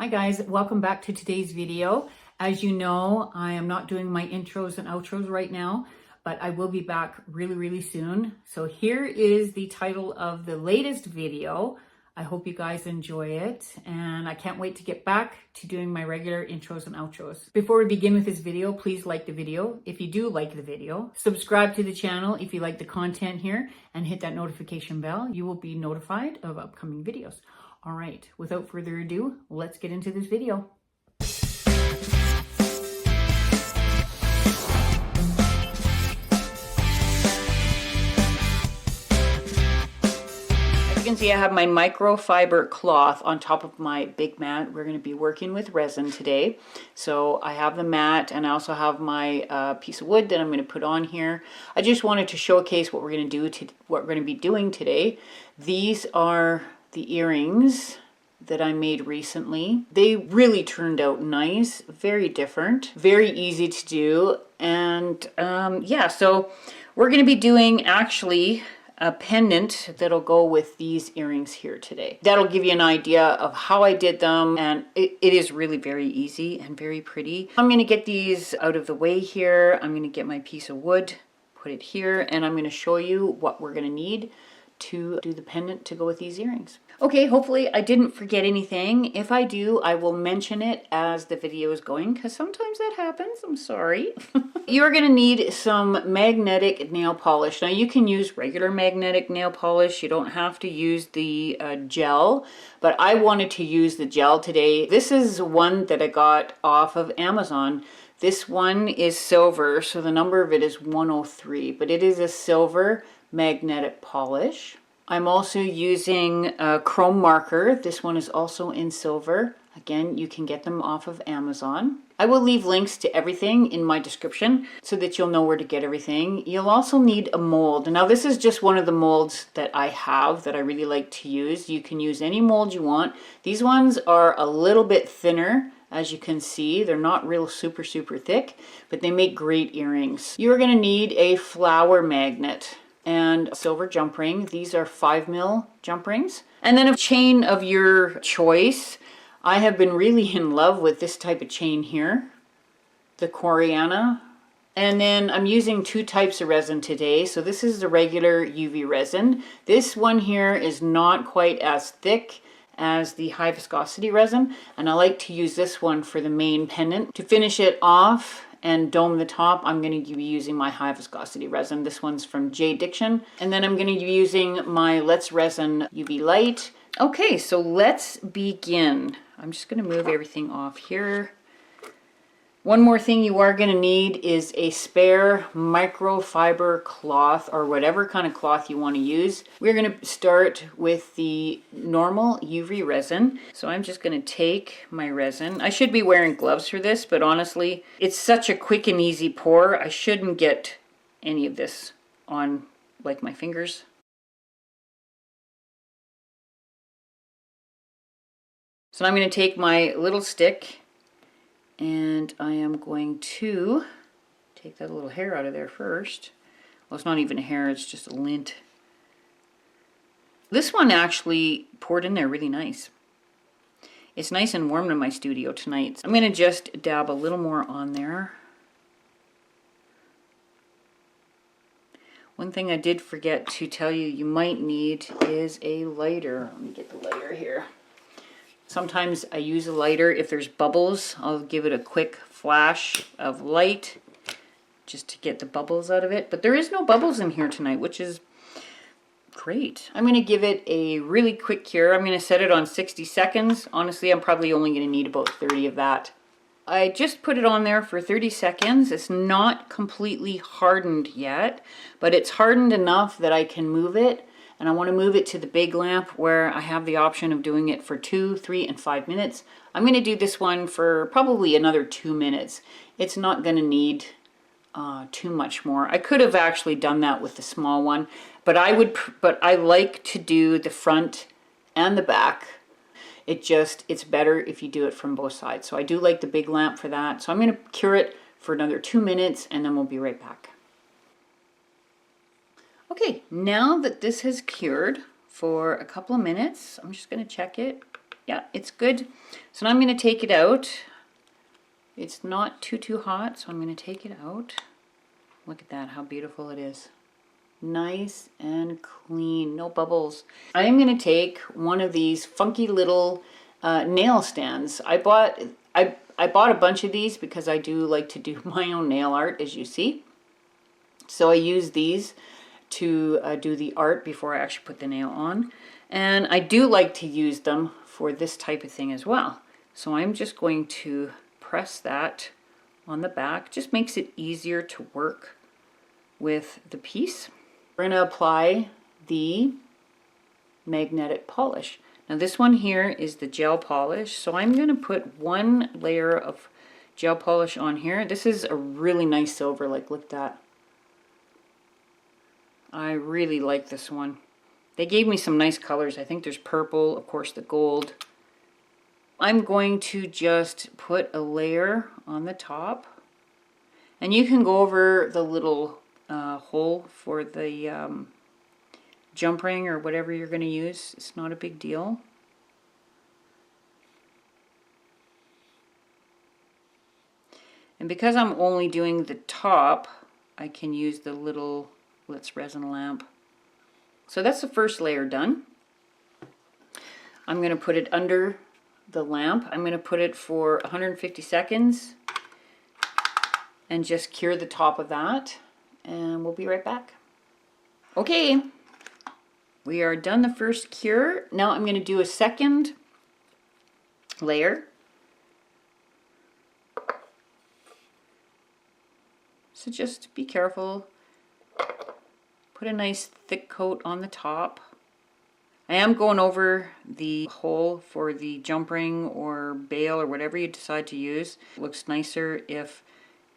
Hi guys, welcome back to today's video. As you know, I am not doing my intros and outros right now, but I will be back really soon. So here is the title of the latest video. I hope you guys enjoy it, and I can't wait to get back to doing my regular intros and outros. Before we begin with this video, please like the video if you do like the video. Subscribe to the channel if you like the content here, and hit that notification bell. You will be notified of upcoming videos. All right, without further ado, let's get into this video. As you can see, I have my microfiber cloth on top of my big mat. We're going to be working with resin today. So I have the mat, and I also have my piece of wood that I'm going to put on here. I just wanted to showcase what we're going to do what we're going to be doing today. These are the earrings that I made recently. They really turned out nice, very different, very easy to do. And yeah, so we're going to be doing actually a pendant that'll go with these earrings here today. That'll give you an idea of how I did them, and it is really very easy and very pretty. I'm going to get these out of the way here. I'm going to get my piece of wood, put it here, and I'm going to show you what we're going to need to do the pendant to go with these earrings. Okay, hopefully I didn't forget anything. If I do, I will mention it as the video is going, because sometimes that happens. I'm sorry. You're going to need some magnetic nail polish. Now you can use regular magnetic nail polish. You don't have to use the gel, but I wanted to use the gel today. This is one that I got off of Amazon. This one is silver, so the number of it is 103, but it is a silver magnetic polish. I'm also using a chrome marker. This one is also in silver. Again, you can get them off of Amazon. I will leave links to everything in my description so that you'll know where to get everything. You'll also need a mold. Now this is just one of the molds that I have that I really like to use. You can use any mold you want. These ones are a little bit thinner. As you can see, they're not real super thick, but they make great earrings. You're going to need a flower magnet and a silver jump ring. These are 5mm jump rings. And then a chain of your choice. I have been really in love with this type of chain here, the Coriana. And then I'm using two types of resin today. So this is the regular UV resin. This one here is not quite as thick as the high viscosity resin, and I like to use this one for the main pendant. To finish it off and dome the top, I'm going to be using my high viscosity resin. This one's from J. Diction. And then I'm going to be using my Let's Resin UV light. Okay, so let's begin. I'm just going to move everything off here. One more thing you are going to need is a spare microfiber cloth, or whatever kind of cloth you want to use. We're going to start with the normal UV resin. So I'm just going to take my resin. I should be wearing gloves for this, but honestly, it's such a quick and easy pour. I shouldn't get any of this on like my fingers. So I'm going to take my little stick, and I am going to take that little hair out of there first. Well, it's not even a hair, it's just a lint. This one actually poured in there really nice. It's nice and warm in my studio tonight. I'm going to just dab a little more on there. One thing I did forget to tell you you might need is a lighter. Let me get the lighter here. Sometimes I use a lighter. If there's bubbles, I'll give it a quick flash of light just to get the bubbles out of it. But there is no bubbles in here tonight, which is great. I'm going to give it a really quick cure. I'm going to set it on 60 seconds. Honestly, I'm probably only going to need about 30 of that. I just put it on there for 30 seconds. It's not completely hardened yet, but it's hardened enough that I can move it. And I want to move it to the big lamp where I have the option of doing it for 2, 3, and 5 minutes. I'm going to do this one for probably another 2 minutes. It's not going to need too much more. I could have actually done that with the small one, but I like to do the front and the back. It's better if you do it from both sides. So I do like the big lamp for that. So I'm going to cure it for another 2 minutes, and then we'll be right back. Okay, now that this has cured for a couple of minutes, I'm just going to check it. Yeah, it's good. So now I'm going to take it out. It's not too hot, so I'm going to take it out. Look at that, how beautiful it is. Nice and clean, no bubbles. I am going to take one of these funky little nail stands. I bought a bunch of these because I do like to do my own nail art, as you see. So I use these to do the art before I actually put the nail on. And I do like to use them for this type of thing as well. So I'm just going to press that on the back. Just makes it easier to work with the piece. We're going to apply the magnetic polish. Now this one here is the gel polish, so I'm going to put one layer of gel polish on here. This is a really nice silver, like look at that. I really like this one. They gave me some nice colors. I think there's purple, of course the gold. I'm going to just put a layer on the top, and you can go over the little hole for the jump ring or whatever you're going to use. It's not a big deal. And because I'm only doing the top, I can use the little Let's Resin lamp. So that's the first layer done. I'm going to put it under the lamp. I'm going to put it for 150 seconds and just cure the top of that, and we'll be right back. Okay, we are done the first cure. Now I'm going to do a second layer. So just be careful. Put a nice thick coat on the top. I am going over the hole for the jump ring or bail or whatever you decide to use. It looks nicer if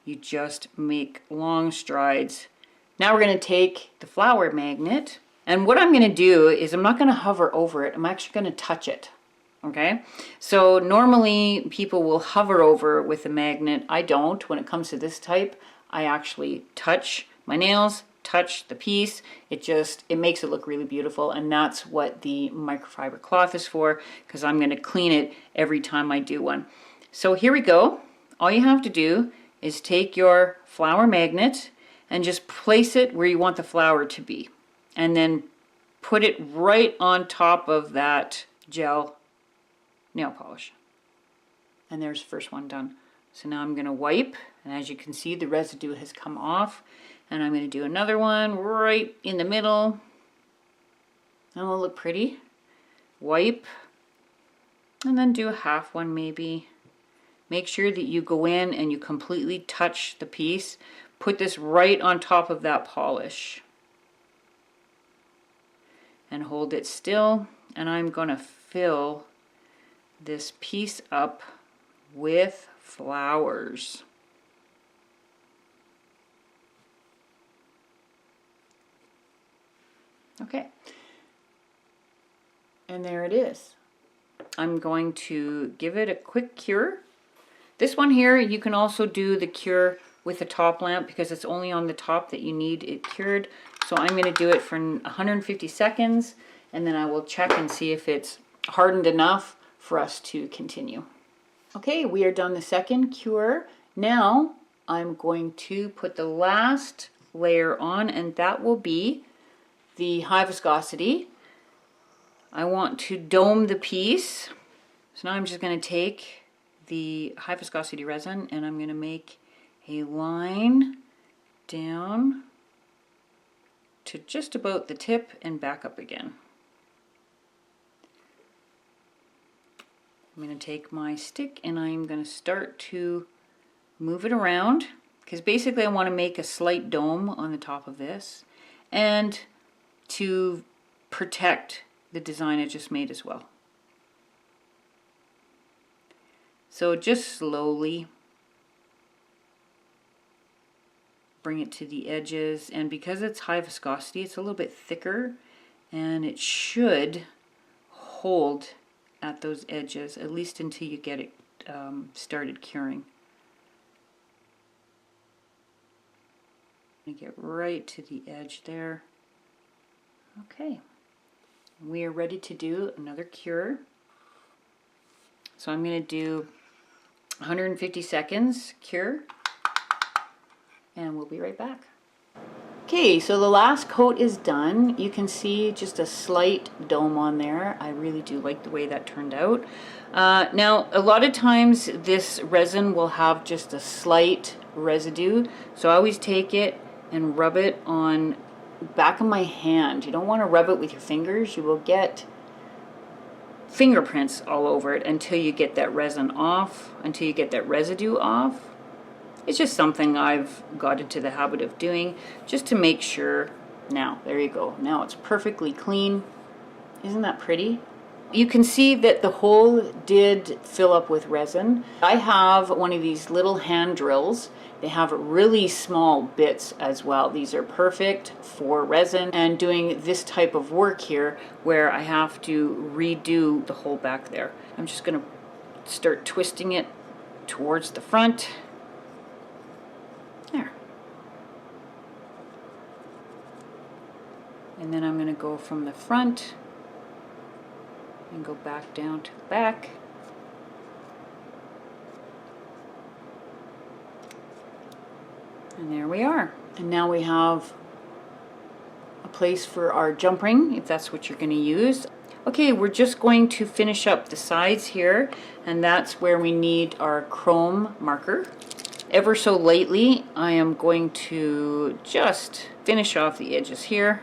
you just make long strides. Now we're going to take the flower magnet, and what I'm going to do is I'm not going to hover over it. I'm actually going to touch it. Okay, so normally people will hover over with a magnet. I don't. When it comes to this type, I actually touch my nails, touch the piece. It makes it look really beautiful, and that's what the microfiber cloth is for, because I'm going to clean it every time I do one. So here we go. All you have to do is take your flower magnet and just place it where you want the flower to be, and then put it right on top of that gel nail polish. And there's the first one done. So now I'm going to wipe, and as you can see, the residue has come off, and I'm going to do another one right in the middle. That will look pretty. Wipe, and then do a half one maybe. Make sure that you go in and you completely touch the piece. Put this right on top of that polish and hold it still, and I'm going to fill this piece up with flowers. Okay, and there it is. I'm going to give it a quick cure. This one here, you can also do the cure with the top lamp because it's only on the top that you need it cured. So I'm going to do it for 150 seconds, and then I will check and see if it's hardened enough for us to continue. Okay, we are done the second cure. Now I'm going to put the last layer on, and that will be the high viscosity. I want to dome the piece. So now I'm just going to take the high viscosity resin, and I'm going to make a line down to just about the tip and back up again. I'm going to take my stick and I'm going to start to move it around, because basically I want to make a slight dome on the top of this and to protect the design I just made as well. So just slowly bring it to the edges, and because it's high viscosity, it's a little bit thicker, and it should hold at those edges, at least until you get it started curing. I'm going to get right to the edge there. Okay, we are ready to do another cure. So I'm going to do 150 seconds cure, and we'll be right back. Okay, so the last coat is done. You can see just a slight dome on there. I really do like the way that turned out. Now, a lot of times this resin will have just a slight residue, so I always take it and rub it on the back of my hand. You don't want to rub it with your fingers. You will get fingerprints all over it until you get that resin off, until you get that residue off. It's just something I've got into the habit of doing just to make sure. Now, there you go. Now it's perfectly clean. Isn't that pretty? You can see that the hole did fill up with resin. I have one of these little hand drills. They have really small bits as well. These are perfect for resin and doing this type of work here where I have to redo the hole back there. I'm just going to start twisting it towards the front. There. And then I'm going to go from the front and go back down to the back. And there we are. And now we have a place for our jump ring, if that's what you're going to use. Okay, we're just going to finish up the sides here, and that's where we need our chrome marker. Ever so lightly, I am going to just finish off the edges here.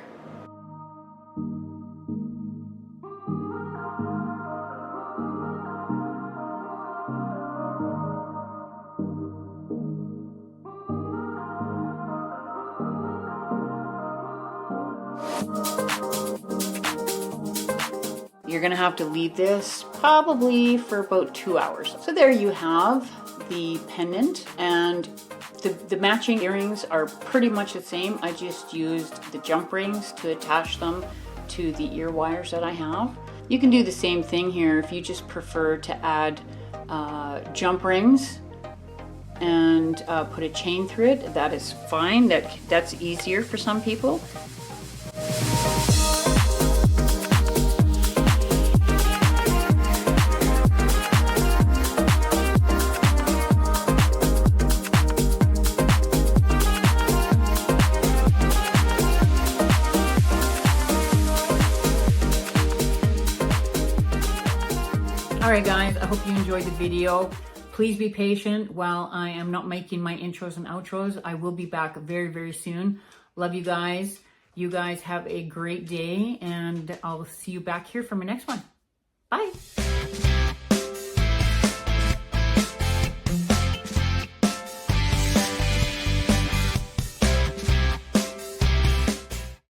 You're going to have to leave this probably for about 2 hours. So there you have the pendant, and the matching earrings are pretty much the same. I just used the jump rings to attach them to the ear wires that I have. You can do the same thing here if you just prefer to add jump rings and put a chain through it. That is fine. That's easier for some people. Alright guys, I hope you enjoyed the video. Please be patient while I am not making my intros and outros. I will be back very, very soon. Love you guys. You guys have a great day, and I'll see you back here for my next one. Bye.